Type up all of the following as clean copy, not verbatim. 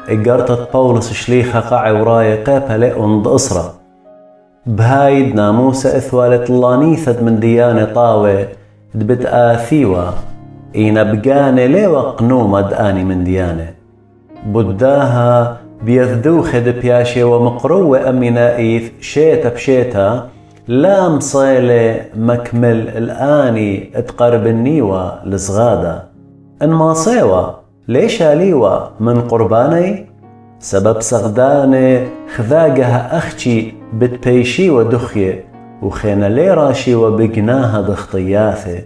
اقرتت بولس شليخة قاعي وراي قيبها لأند أسرة بهايد ناموسة إثوالة اللانيثة من ديانة طاوة دبت آثيوة إينا بقاني ليوق نومد آني من ديانة بداها بيذدوخ دبياشي ومقروة أمينا إيث شيتا بشيتا لا مصيلة مكمل الآني اتقرب النيوة لصغادة إن ما صيوة ليش أليوة من قرباني سبب صغداني خذاقها أختي بتبيشي ودخية وخينا لي راشي وبقناها دخطياثي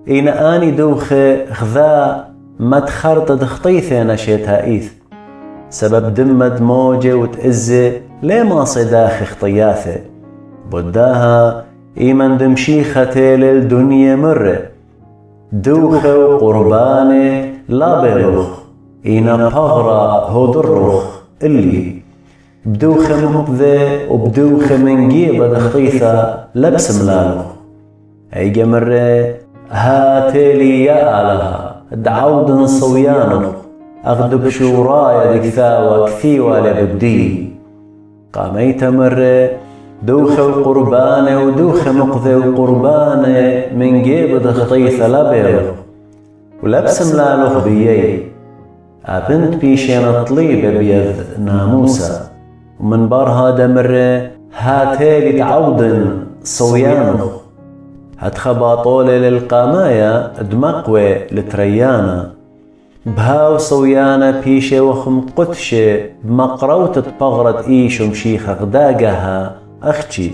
إينا آني دوخي خذا ما تخرط دخطيثي نشيتها إيث سبب دمد موجة وتأزي لي ما صداخي خطياثي بداها إيمن دمشيخة تيل الدنيا مرة دوخة وقرباني لا بيلوخ إينا بغرة هودروخ اللي بدوخة مقذي وبدوخة من جيبة دخطيثة لبس ملالوخ أيجا مرة هاتيلي يا آلها دعود صويانوخ أغدب شورايا دكثاوة كثيوة لبدي قاميت مرة دوخة وقربانة ودوخة مقذي وقربانة من جيبة دخطيثة لبيلوخ ولبس ملالوخ بيي أبنت بيشين طليبة بيذ ناموسة ومن برها دمرة هاتيلي تعودن صويانوخ هتخباطولي للقامايا دمقوة لتريانا بهاو صويانا بيشي وخم قدشي بمقروتة بغرة إيش ومشيخة غداقها أختي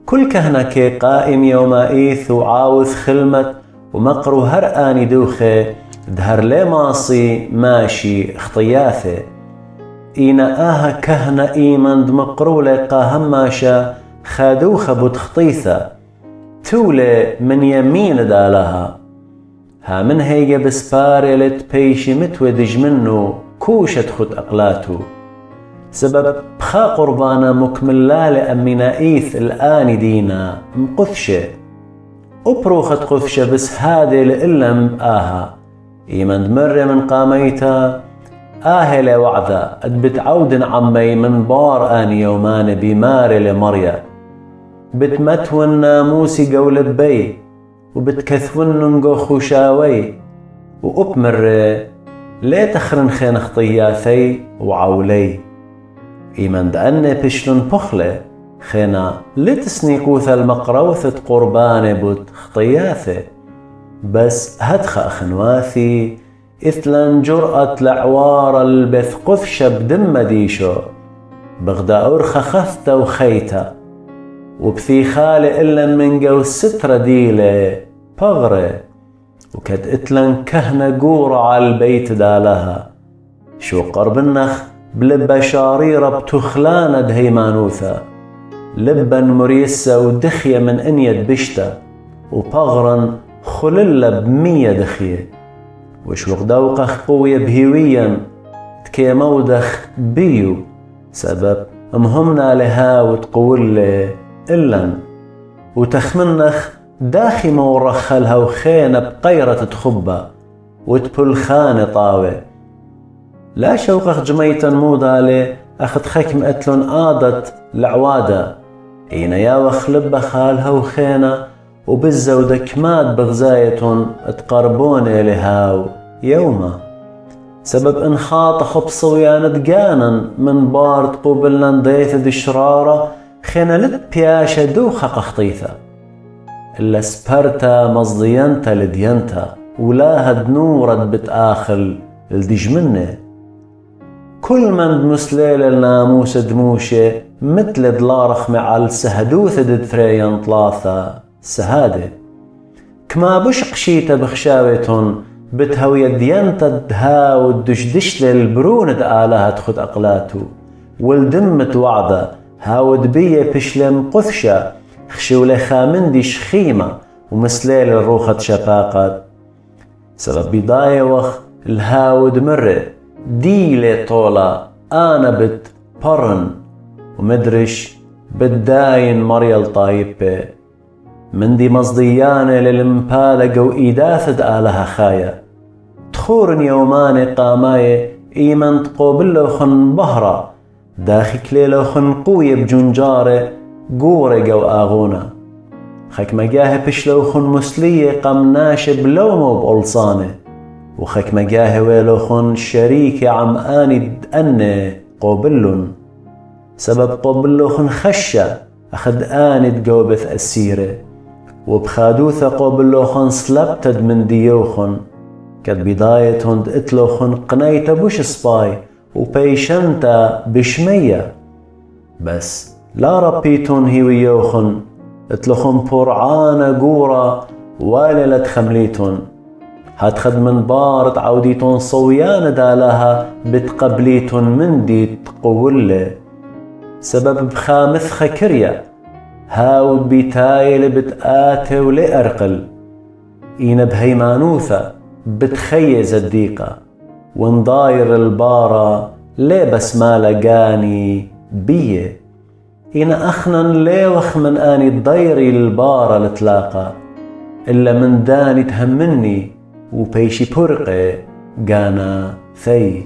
كل كهنة كي قائم يوم إيث وعاوث خلمت ومقرو هرآني دوخي دهر لي ماصي ماشي خطياثي إينا آها كهنة إيمن دمقرو لقا هماشا خادوخة بتخطيثة تولي من يمين دالها ها من هيجا بسباري لتبيشي متودج منو كوشة خد أقلاتو سبب بخا قربانا مكملة لأمنا إيث الآن دينا مقفشة وبروخة قفشة بس هادي لإلم آها إيمن دمر من قاميتا آهلة وعدة بتعود عمي من بار آني يومان بماري لمريا بتمتون ناموسي قول بي وبتكثون نقو خوشاوي وأبمر ليه تخرن خين خطياثي وعولي إيمان دأني بشلون بخلة خينا لتسنيقوث المقروثة قربان بوت خطياثي بس هدخ أخنواثي إثلن جرأة لعوار البث قفشة بدم ديشو بغدا أرخى خثة وخيتة وبثي خالي إلا من جو سترة ديلة بغرة وكد إتلن كهنة قورة على البيت دالها شو قرب النخ بلبة شاريرة بتخلانة دهيمانوثة لبا مريسة ودخية من إنية بشتة وبغرا خللة بمية دخية وشوق دوقخ قوية بهيويا تكي مودخ بيو سبب مهمنا لها وتقول لي إلن وتخمنخ داخي مورخلها وخينة بقيرة تخبة وتبل خانة طاوة لا شوقخ جميتا مودالي أخد خكم أتلون آدت لعوادة إينا يا وخلبة خالها وخينة وبالزودة كماد بغزاية تقربوني لهاو يوما سبب انخاط خب صويانة دقانا من بارد قبلنا ديث دي شرارة خينا لتبياشة دوخة قخطيثة إلا سبرتا مصدينتا لدينتا ولا هدنورة بتآخل الدجمنة كل من مسليل الناموس دموشة مثل دلارخ معال سهدوث دثريان طلاثة سهادة كما بشق شيتا بخشاوتون بتهوية ديانتا دها والدشدش للبرونة آلها تخد أقلاتو والدمت وعدة هاود بيه بشلم قثشة خشولي خامندي شخيمة ومسليل الروخة شفاقات سبب بضاية وخ الهاود مرة ديلي طولة أنا بت برن ومدرش بداين مريل طايبة من دي مصديانة للمبالة قو إيداثد آلها خايا تخورن يومان قاماية إيمان تقوبلو خن بهرة داخي كليلو خن قوية بجنجارة قورة قو آغونا خك مجاه بشلو خن مسلية قم ناشب لومو بألصانة وخك مجاه ويلو خن شريكة عم آند أني قوبلن سبب قوبلو خن خشة أخد آند قوبث أسيرة وبخادوثة قوبلو خن سلبتد من ديوخن كد بداية هند اتلو خن قنايتا بوش سباي وبيشنتا بشمية بس لا ربيتون هيويوخن اتلخن برعانة قورة والي لتخمليتون هاتخد من بارت عوديتون صويان دالها بتقبليتون من دي تقولي سبب بخامث كريا هاود بيتايل بتآتي ولأرقل إينا بهيمانوثة بتخيز الديقة ونضاير البارة ليه بس ما لقاني بيه إينا أخنن ليه وخ من آني ضيري البارة لتلاقى إلا من داني تهمني وبيشي برقي قانا ثي